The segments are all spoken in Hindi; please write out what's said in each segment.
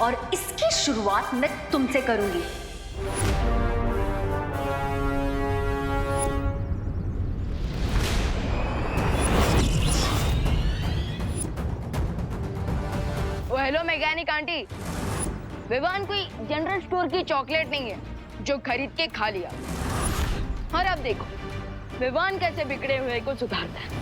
और इसकी शुरुआत मैं तुमसे करूंगी। हेलो मैकेनिक आंटी, विवान कोई जनरल स्टोर की चॉकलेट नहीं है जो खरीद के खा लिया। और अब देखो विवान कैसे बिगड़े हुए को सुधारता है।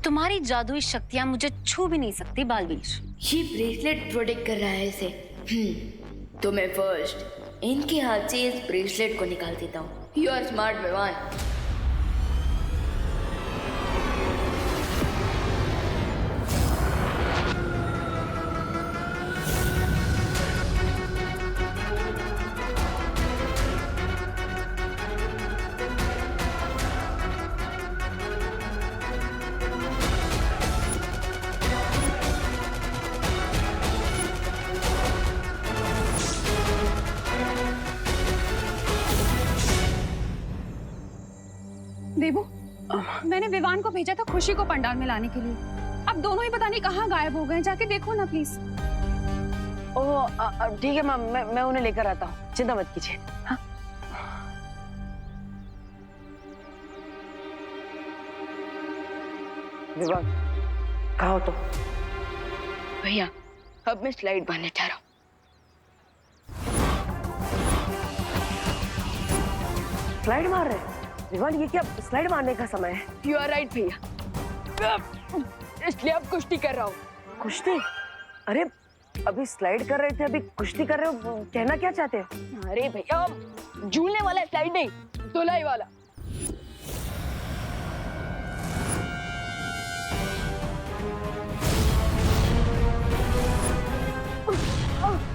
तुम्हारी जादुई शक्तियां मुझे छू भी नहीं सकती बालवीर। ये ब्रेसलेट प्रोटेक्ट कर रहा है इसे। तो मैं फर्स्ट इनके हाथ से इस ब्रेसलेट को निकाल देता हूँ। You are smart Vivan. Debu, मैंने विवान को भेजा था खुशी को पंडाल में लाने के लिए। अब दोनों ही पता नहीं कहाँ गायब हो गए। जाके देखो ना प्लीज। ओह ठीक है मैम, मैं उन्हें लेकर आता हूँ, चिंता मत कीजिए। हाँ? विवान कहाँ हो तुम? भैया अब मैं स्लाइड बांधने जा रहा हूँ। स्लाइड मार रहे हैं? विवान ये क्या स्लाइड मारने का समय है? यू आर राइट भैया, इसलिए अब कुश्ती कर रहा हूँ। कुश्ती? अरे अभी स्लाइड कर रहे थे, अभी कुश्ती कर रहे हो, कहना क्या चाहते हो? अरे भैया झूलने वाला स्लाइड नहीं, धुलाई वाला।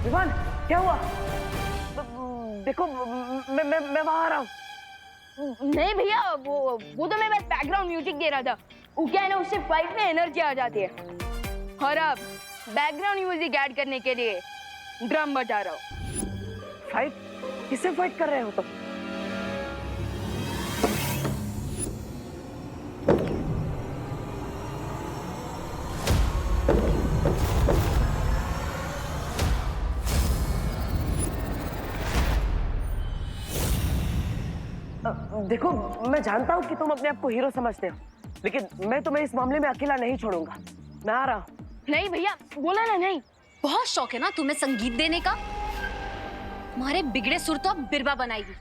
विवान क्या हुआ? देखो मैं वहां आ रहा हूँ। नहीं भैया, वो तो मैं बस बैकग्राउंड म्यूजिक दे रहा था। वो क्या है ना, उससे फाइट में एनर्जी आ जाती है। और अब बैकग्राउंड म्यूजिक ऐड करने के लिए ड्रम बजा रहा हूँ। फाइट? किससे फाइट कर रहे हो तुम? देखो मैं जानता हूँ कि तुम अपने आप को हीरो समझते हो, लेकिन मैं तुम्हें इस मामले में अकेला नहीं छोड़ूंगा। मैं आ रहा हूँ। नहीं भैया, बोला ना नहीं। बहुत शौक है ना तुम्हें संगीत देने का। तुम्हारे बिगड़े सुर तो अब बिरबा बनाएगी।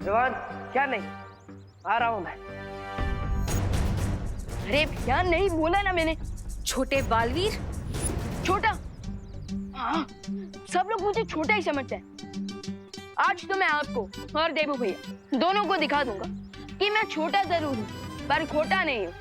विवान क्या नहीं, आ रहा हूँ मैं। अरे भैया नहीं, बोला ना मैंने। छोटे बालवीर। छोटा? हाँ, सब लोग मुझे छोटा ही समझते हैं। आज तो मैं आपको और देबू भैया दोनों को दिखा दूंगा कि मैं छोटा जरूर हूँ पर खोटा नहीं हूँ।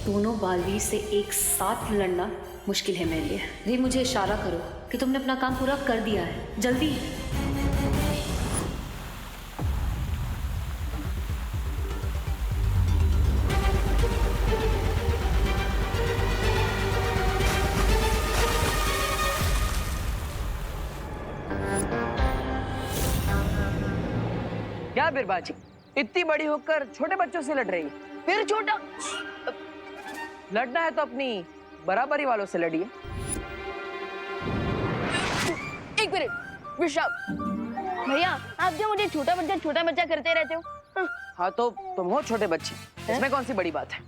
दोनों बालवीर से एक साथ लड़ना मुश्किल है मेरे लिए। रे मुझे इशारा करो कि तुमने अपना काम पूरा कर दिया है, जल्दी। क्या बिरबाजी, इतनी बड़ी होकर छोटे बच्चों से लड़ रही है? फिर छोटा? लड़ना है तो अपनी बराबरी वालों से लड़िए। एक मिनट विशाल भैया, आप जो मुझे छोटा बच्चा करते रहते हो। हाँ तो तुम हो छोटे बच्चे, इसमें कौन सी बड़ी बात है?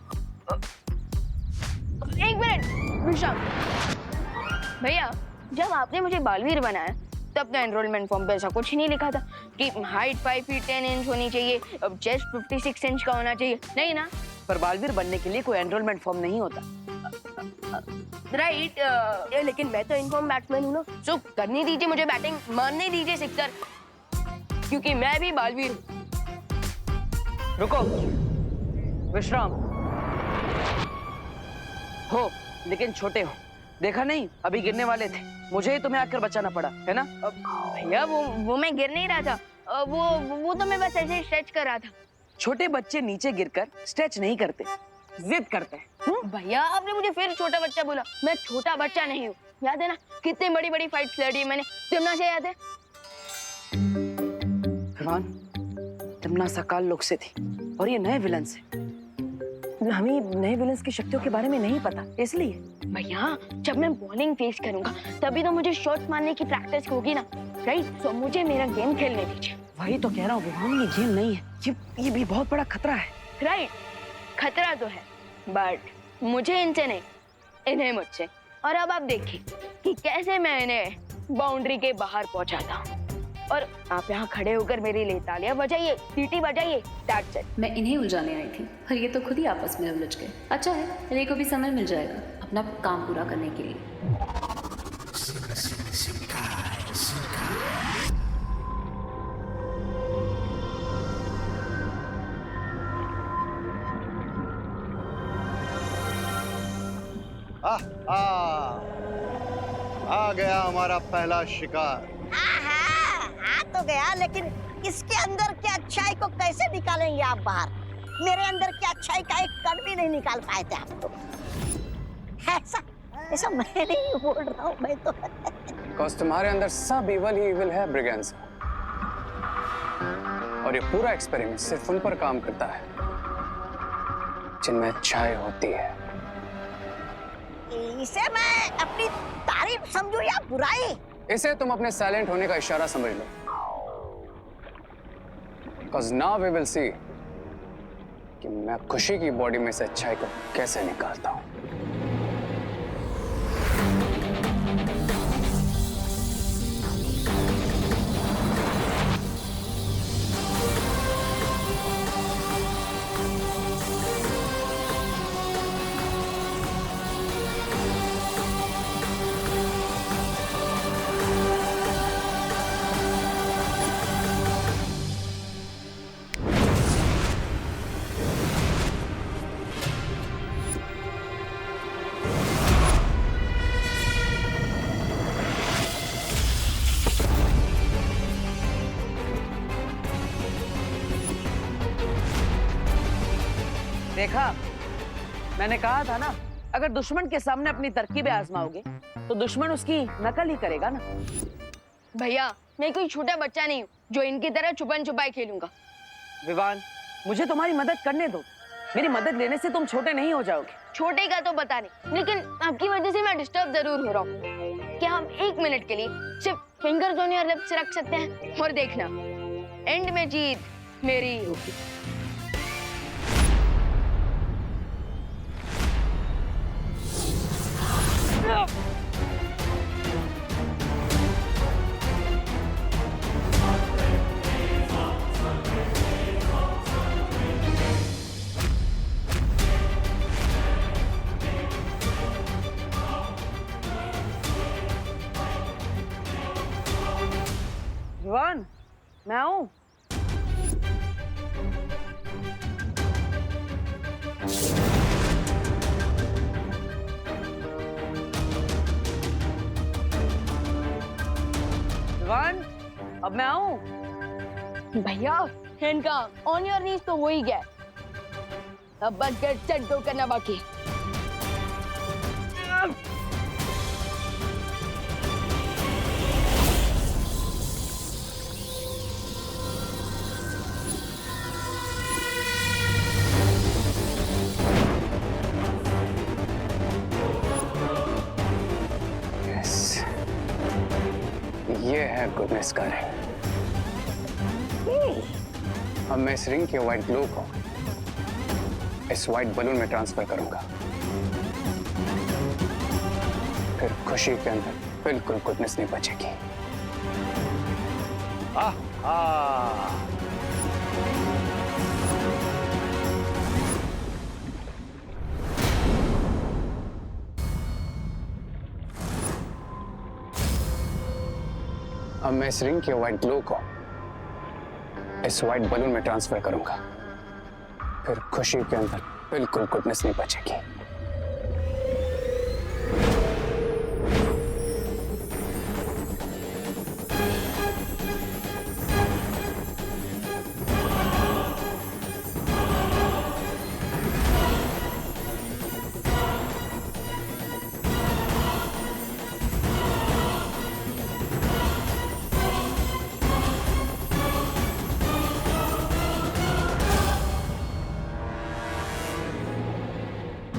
एक मिनट विशाल भैया, जब आपने मुझे बालवीर बनाया तब तो एनरोलमेंट फॉर्म पे ऐसा कुछ नहीं लिखा था कि हाइट 5 फीट 10 इंच होनी चाहिए, चेस्ट 56 इंच का होना चाहिए, नहीं ना? पर बालवीर बनने के लिए कोई एनरोलमेंट फॉर्म नहीं होता। राइट। लेकिन मैं तो इनफॉर्म बैट्समैन हूँ ना, सो करनी दीजिए मुझे बैटिंग, मारने दीजिए सिक्सर, क्योंकि मैं भी बालवीर हूँ। रुको, विश्राम हो लेकिन छोटे हो, देखा नहीं अभी गिरने वाले थे, मुझे ही तुम्हें आकर बचाना पड़ा है ना? भैया वो मैं गिर नहीं रहा था, वो तो मैं बस ऐसे स्ट्रेच कर रहा था। छोटे बच्चे नीचे गिरकर स्ट्रेच नहीं करते, जिद करते हैं। भैया आपने मुझे फिर छोटा बच्चा बोला, मैं छोटा बच्चा नहीं हूँ। याद है ना कितनी बड़ी बड़ी फाइट्स लड़ी मैंने, तिमना से याद है? विवान, तिमना सकाल लोग से थी और ये नए विलन से। हमें नए विलन्स की शक्तियों के बारे में नहीं पता, इसलिए। भैया जब मैं बॉलिंग फेस करूंगा तभी तो मुझे शॉट मारने की प्रैक्टिस होगी ना, राइट? सो मुझे मेरा गेम खेलने दीजिए। वही तो कह रहा हूँ विवान, ये गेम नहीं है, ये भी बहुत बड़ा खतरा है। राइट, खतरा तो है, बट मुझे इनसे नहीं, इन्हें मुझसे। और अब आप देखिए कि कैसे मैं इन्हें बाउंड्री के बाहर पहुंचाता हूँ। और आप यहाँ खड़े होकर मेरे लिए तालियां बजाइए, सीटी बजाइए, दैट्स इट। मैं इन्हें उलझाने आई थी पर ये तो खुद ही आपस में उलझ गए। अच्छा है, रे को भी समय मिल जाएगा अपना काम पूरा करने के लिए। आ गया हमारा पहला शिकार। आ तो गया, लेकिन इसके अंदर की अच्छाई को कैसे निकालेंगे आप बाहर? मेरे अंदर की अच्छाई का एक कण भी नहीं निकाल पाए थे आप तो। ऐसा ऐसा मैं नहीं बोल रहा हूँ, मैं तो बिकॉज़ तुम्हारे अंदर सब इवल ही इवल है ब्रिगेंस, और ये पूरा एक्सपेरिमेंट सिर्फ उन पर काम करता है जिनमें अच्छाई होती है। इसे मैं अपनी तारीफ समझूं या बुराई? इसे तुम अपने साइलेंट होने का इशारा समझ लो, because now we will see कि मैं खुशी की बॉडी में से अच्छाई को कैसे निकालता हूं। देखा, मैंने कहा था ना, अगर दुश्मन के सामने अपनी तरकीबें आजमाओगे तो दुश्मन उसकी नकल ही करेगा ना। भैया मैं कोई छोटा बच्चा नहीं हूँ जो इनकी तरह छुपन छुपाई खेलूंगा। विवान, मुझे तुम्हारी मदद करने दो, मेरी मदद लेने से तुम छोटे नहीं हो जाओगे। छोटे का तो पता नहीं, लेकिन आपकी वजह से मैं डिस्टर्ब जरूर हो रहा हूँ। क्या हम 1 मिनट के लिए सिर्फ फिंगर्स ऑन योर लिप्स रख सकते हैं? और देखना, एंड में जीत मेरी ही होगी। विवान, मैं आऊं? विवान, अब मैं आऊं? भैया इनका ऑन योर नीज तो हो ही गया, अब बस गेट सेट गो करना बाकी है। ये है गुडनेस का रिंग। अब मैं इस रिंग के व्हाइट ग्लो को इस व्हाइट बलून में ट्रांसफर करूंगा, फिर खुशी के अंदर बिल्कुल गुडनेस नहीं बचेगी। अब मैं इस रिंग के व्हाइट ग्लो को इस व्हाइट बलून में ट्रांसफर करूंगा, फिर खुशी के अंदर बिल्कुल गुडनेस नहीं बचेगी।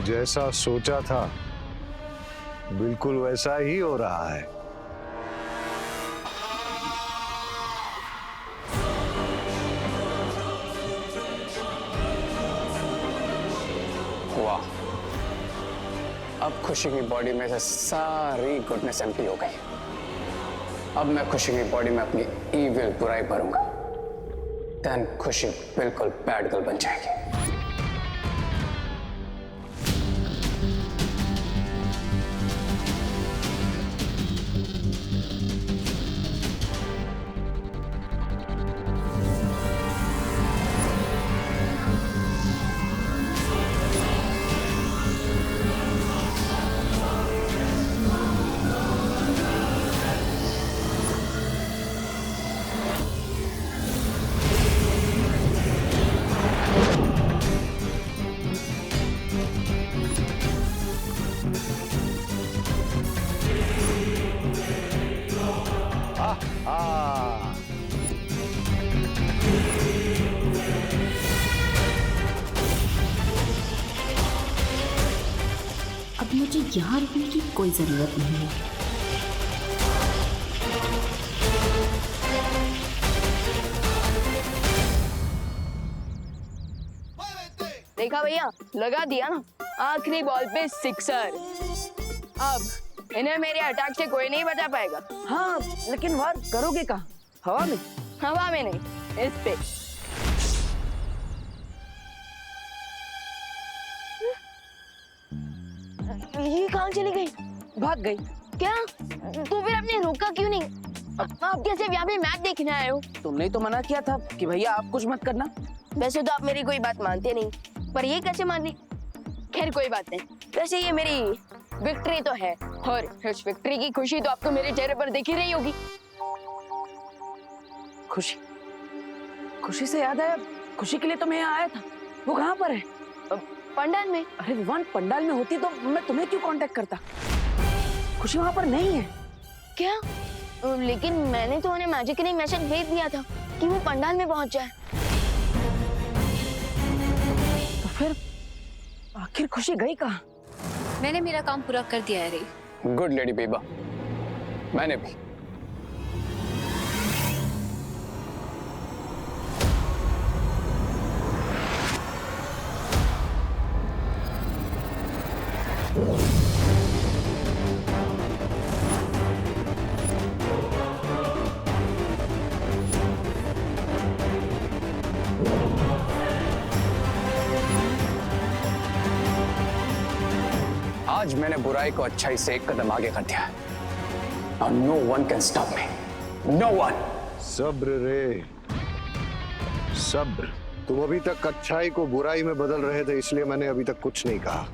जैसा सोचा था बिल्कुल वैसा ही हो रहा है। वाह, अब खुशी की बॉडी में से सारी गुडनेस एम्प्टी हो गई। अब मैं खुशी की बॉडी में अपनी ईविल बुराई भरूंगा, देन खुशी बिल्कुल बैड गर्ल बन जाएगी। अब मुझे यहाँ रुकने की कोई जरूरत नहीं है। देखा भैया, लगा दिया ना, आखिरी बॉल पे सिक्सर। अब इन्हें मेरे अटैक से कोई नहीं बचा पाएगा। हाँ, लेकिन वार करोगे कहाँ? हवा में? हवा में नहीं, इस पे। ये कहाँ चली गई? भाग गई। क्या? तो फिर आपने रोका क्यों नहीं? आप कैसे यहाँ पे मैच देखने आए हो? तुमने ही तो मना किया था कि भैया आप कुछ मत करना। वैसे तो आप मेरी कोई बात मानते नहीं, पर ये कैसे मान ली? खैर कोई बात नहीं। वैसे ये मेरी विक्ट्री तो है, और इस विक्ट्री की खुशी तो आपको मेरे चेहरे पर दिख ही रही होगी। खुशी, खुशी से याद आया, खुशी के लिए तो मैं यहाँ आया था। वो कहाँ पर है? पंडाल में। अरे विवान, पंडाल में होती तो मैं तुम्हें क्यों कांटेक्ट करता? खुशी वहाँ पर नहीं है। क्या? लेकिन मैंने तो उन्हें मैजिकली मैसेज भेज दिया था कि वो पंडाल में पहुंच जाए। तो फिर आखिर खुशी गई कहाँ? मैंने मेरा काम पूरा कर दिया है रे। गुड लेडी बेबा, मैंने भी। आज मैंने बुराई को अच्छाई से एक कदम आगे कर दिया है। Now no one can stop me. No one. सब्र रे, सब्र। तुम अभी तक अच्छाई को बुराई में बदल रहे थे, इसलिए मैंने अभी तक कुछ नहीं कहा।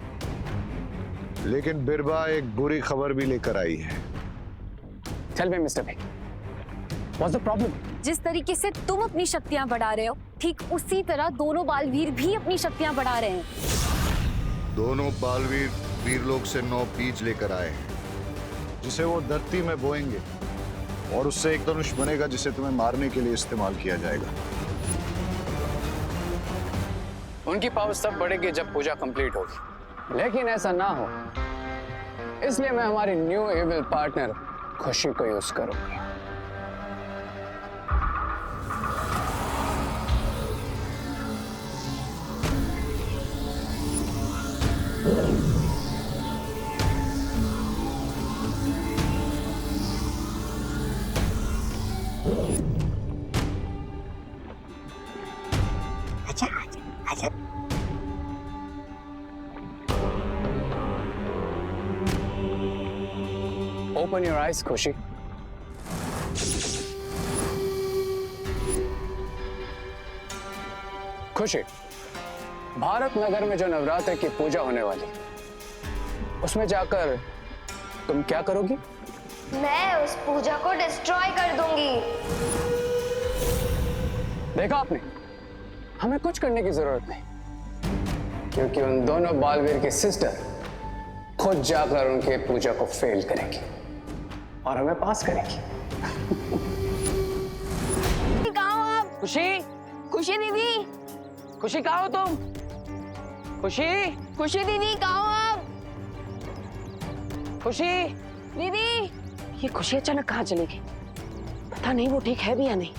लेकिन बिरबा एक बुरी खबर भी लेकर आई है। Tell me, Mr. B. What's the problem? जिस तरीके से तुम अपनी शक्तियां बढ़ा रहे हो, ठीक उसी तरह दोनों बालवीर भी अपनी शक्तियां बढ़ा रहे हैं। दोनों बालवीर वीरलोक से 9 बीज लेकर आए हैं, जिसे वो धरती में बोएंगे और उससे एक धनुष बनेगा जिसे तुम्हें मारने के लिए इस्तेमाल किया जाएगा। उनकी पावर तब बढ़ेगी जब पूजा कंप्लीट होगी, लेकिन ऐसा ना हो, इसलिए मैं हमारी न्यू एविल पार्टनर खुशी को यूज करूंगी। अच्छा अच्छा अच्छा ओपन योर आइज खुशी। खुशी, भारत नगर में जो नवरात्र की पूजा होने वाली, उसमें जाकर तुम क्या करोगी? मैं उस पूजा को डिस्ट्रॉय कर दूंगी। देखा आपने, हमें कुछ करने की जरूरत नहीं, क्योंकि उन दोनों बालवीर की सिस्टर खुद जाकर उनके पूजा को फेल करेगी और हमें पास करेगी। कहाँ हो आप? खुशी, खुशी दीदी, खुशी कहाँ हो तुम? खुशी, खुशी दीदी कहाँ हो आप? खुशी, दीदी, ये खुशी अचानक कहाँ चली गई? पता नहीं वो ठीक है भी या नहीं।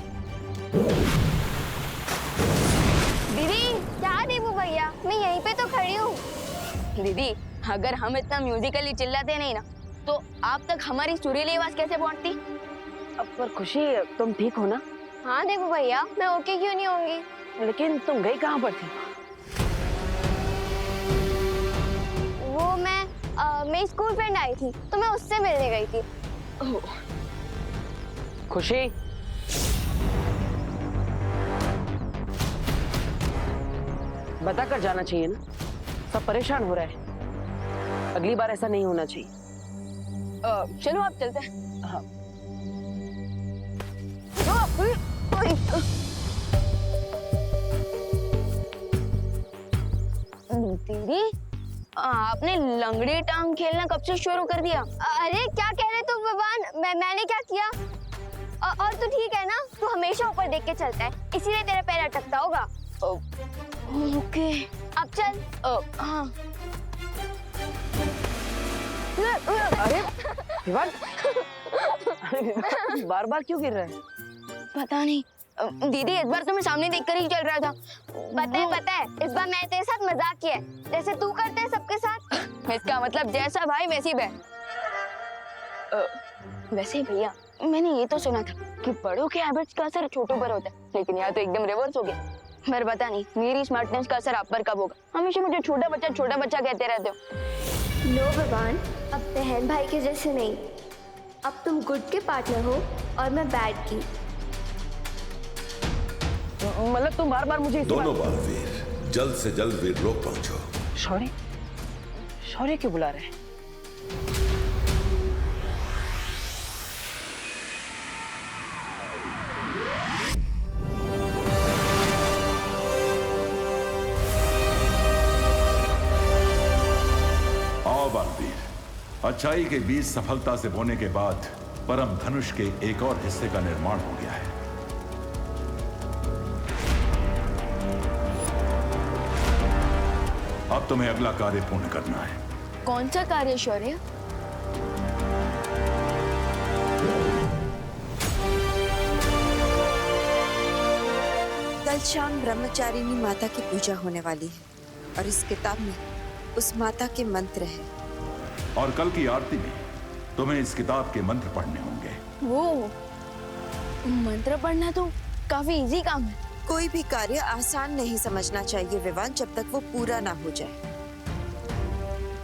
दीदी क्या देवू भैया, मैं यहीं पे तो खड़ी हूँ। दीदी अगर हम इतना म्यूजिकली चिल्लाते नहीं ना, तो आप तक हमारी सुरीली आवाज कैसे पहुंचती? अब पर खुशी, तुम ठीक हो ना? हाँ देवू भैया, मैं ओके क्यों नहीं होंगी? लेकिन तुम गई कहाँ पर थी? वो मेरी स्कूल फ्रेंड आई थी, तो मैं उससे मिलने गई थी। खुशी, बता कर जाना चाहिए ना, सब परेशान हो रहा है। अगली बार ऐसा नहीं होना चाहिए। चलो आप चलते हैं। हाँ। दीदी आपने लंगड़ी टांग खेलना कब से शुरू कर दिया? अरे क्या कह रहे तू भगवान, मैंने क्या किया? और तू ठीक है ना? तू हमेशा ऊपर देख के चलता है, इसीलिए तेरा पैर अटकता होगा। ओके अब चल। हाँ। अरे विवान, बार बार क्यों गिर रहा है? पता नहीं दीदी, इस बार तो मैं सामने देखकर ही चल रहा था। पता है इस बार मैंने तेरे साथ मजाक किया है, जैसे तू करते है सबके साथ। इसका मतलब जैसा भाई वैसी बहन। वैसे भैया, मैंने ये तो सुना था कि बड़ों के हैबिट्स का असर छोटों पर होता है, लेकिन यहाँ तो एकदम रिवर्स हो गया। पर पता नहीं मेरी स्मार्टनेस का असर आप पर कब होगा। हमेशा मुझे छोटा बच्चा कहते रहते हो। नो भगवान, अब बहन भाई के जैसे नहीं। अब तुम गुड के पार्टनर हो और मैं बैड की। मतलब तुम बार बार मुझे दोनों बालवीर जल्द से जल्द वीर लोग पहुंचो। शौर्य, शौर्य क्यों बुला रहे हैं? आओ बालवीर, अच्छाई के बीज सफलता से बोने के बाद परम धनुष के एक और हिस्से का निर्माण हो गया है। अब तुम्हें अगला कार्य पूर्ण करना है। कौन सा कार्य शौर्य? कल शाम ब्रह्मचारिणी माता की पूजा होने वाली है और इस किताब में उस माता के मंत्र हैं। और कल की आरती में तुम्हें इस किताब के मंत्र पढ़ने होंगे। वो मंत्र पढ़ना तो काफी इजी काम है। कोई भी कार्य आसान नहीं समझना चाहिए विवान, जब तक वो पूरा ना हो जाए।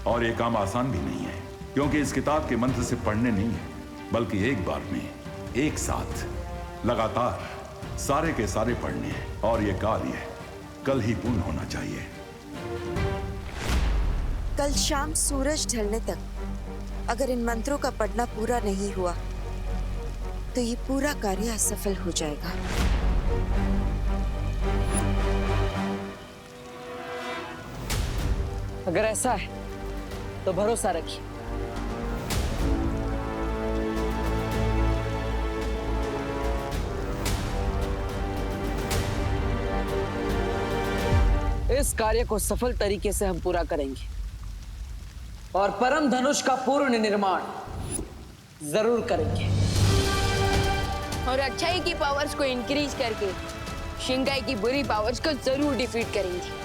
और ये काम आसान भी नहीं है, क्योंकि इस किताब के मंत्र से पढ़ने नहीं है, बल्कि एक बार में एक साथ लगातार सारे के सारे पढ़ने हैं। और ये कार्य कल ही पूर्ण होना चाहिए। कल शाम सूरज ढलने तक अगर इन मंत्रों का पढ़ना पूरा नहीं हुआ तो ये पूरा कार्य असफल हो जाएगा। अगर ऐसा है तो भरोसा रखिए। इस कार्य को सफल तरीके से हम पूरा करेंगे और परम धनुष का पूर्ण निर्माण जरूर करेंगे। और अच्छाई की पावर्स को इंक्रीज करके शिंगाई की बुरी पावर्स को जरूर डिफीट करेंगे।